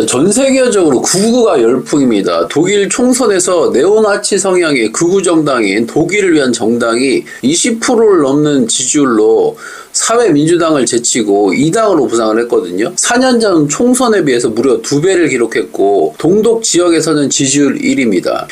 전 세계적으로 극우가 열풍입니다. 독일 총선에서 네오나치 성향의 극우 정당인 독일을 위한 정당이 20%를 넘는 지지율로 사회민주당을 제치고 2당으로 부상을 했거든요. 4년 전 총선에 비해서 무려 2배를 기록했고 동독 지역에서는 지지율 1위입니다.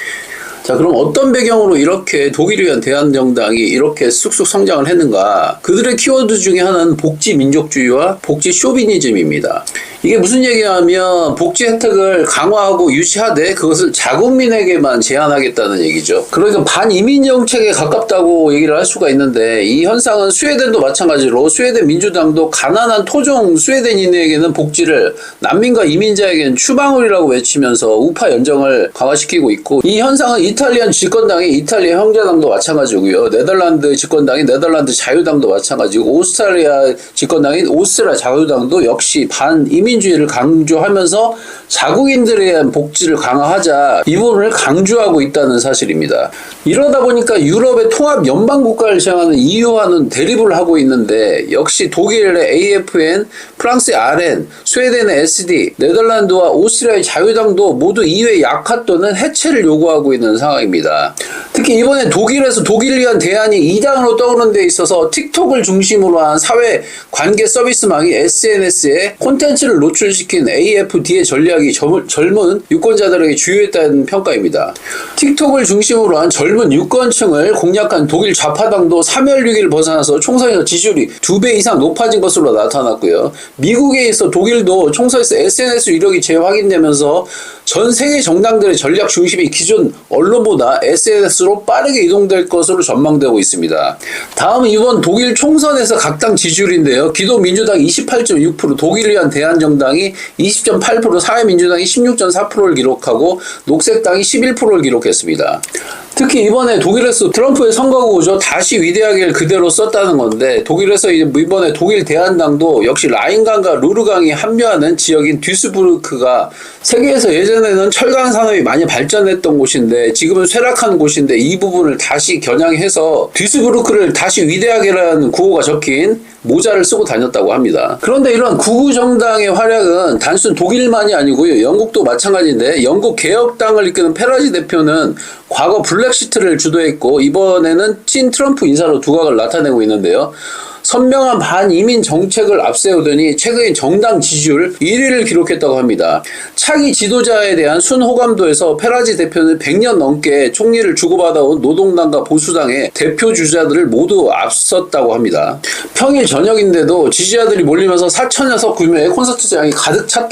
자, 그럼 어떤 배경으로 이렇게 독일을 위한 대한정당이 이렇게 쑥쑥 성장을 했는가? 그들의 키워드 중에 하나는 복지 민족주의와 복지 쇼비니즘입니다. 이게 무슨 얘기냐면 복지 혜택을 강화하고 유지하되 그것을 자국민에게만 제한하겠다는 얘기죠. 그러니까 반이민 정책에 가깝다고 얘기를 할 수가 있는데 이 현상은 스웨덴도 마찬가지로 스웨덴 민주당도 가난한 토종 스웨덴인에게는 복지를 난민과 이민자에게는 추방울이라고 외치면서 우파 연정을 강화시키고 있고, 이 현상은 이탈리안 집권당이 이탈리아 형제당도 마찬가지고요. 네덜란드 집권당이 네덜란드 자유당도 마찬가지고, 오스트리아 집권당인 오스트리아 자유당도 역시 반이민주의를 강조하면서 자국인들에 대한 복지를 강화하자 이 부분을 강조하고 있다는 사실입니다. 이러다 보니까 유럽의 통합 연방국가를 지향하는 EU와는 대립을 하고 있는데, 역시 독일의 AFN, 프랑스의 RN, 스웨덴의 SD, 네덜란드와 오스트리아의 자유당도 모두 EU의 약화 또는 해체를 요구하고 있는 상황입니다. 특히 이번에 독일에서 독일을 위한 대안이 2당으로 떠오르는 데 있어서 틱톡을 중심으로 한 사회 관계 서비스망이 SNS에 콘텐츠를 노출시킨 AFD의 전략이 젊은 유권자들에게 주요했다는 평가입니다. 틱톡을 중심으로 한 젊은 유권층을 공략한 독일 좌파당도 3월6일 벗어나서 총선에서 지지율이 2배 이상 높아진 것으로 나타났고요. 미국에 있어 독일도 총선에서 SNS 유력이 재확인되면서 전 세계 정당들의 전략 중심이 기존 언론보다 SNS로 빠르게 이동될 것으로 전망되고 있습니다. 다음은 이번 독일 총선에서 각 당 지지율인데요. 기독민주당이 28.6%, 독일을 위한 대한정당이 20.8%, 사회민주당이 16.4%를 기록하고 녹색당이 11%를 기록했습니다. 특히 이번에 독일에서 트럼프의 선거구죠. 다시 위대하게를 그대로 썼다는 건데, 독일에서 이번에 독일 대한당도 역시 라인강과 루르강이 합류하는 지역인 듀스부르크가 세계에서 예전에는 철강 산업이 많이 발전했던 곳인데 지금은 쇠락한 곳인데, 이 부분을 다시 겨냥해서 듀스부르크를 다시 위대하게라는 구호가 적힌 모자를 쓰고 다녔다고 합니다. 그런데 이런 극우 정당의 활약은 단순 독일만이 아니고요. 영국도 마찬가지인데, 영국 개혁당을 이끄는 페라지 대표는 과거 블랙시트를 주도했고 이번에는 친 트럼프 인사로 두각을 나타내고 있는데요. 선명한 반이민 정책을 앞세우더니 최근 정당 지지율 1위를 기록했다고 합니다. 차기 지도자에 대한 순호감도에서 페라지 대표는 100년 넘게 총리를 주고받아온 노동당과 보수당의 대표 주자들을 모두 앞섰다고 합니다. 평일 저녁인데도 지지자들이 몰리면서 4,000여 석 규모의 콘서트장이 가득 찼다.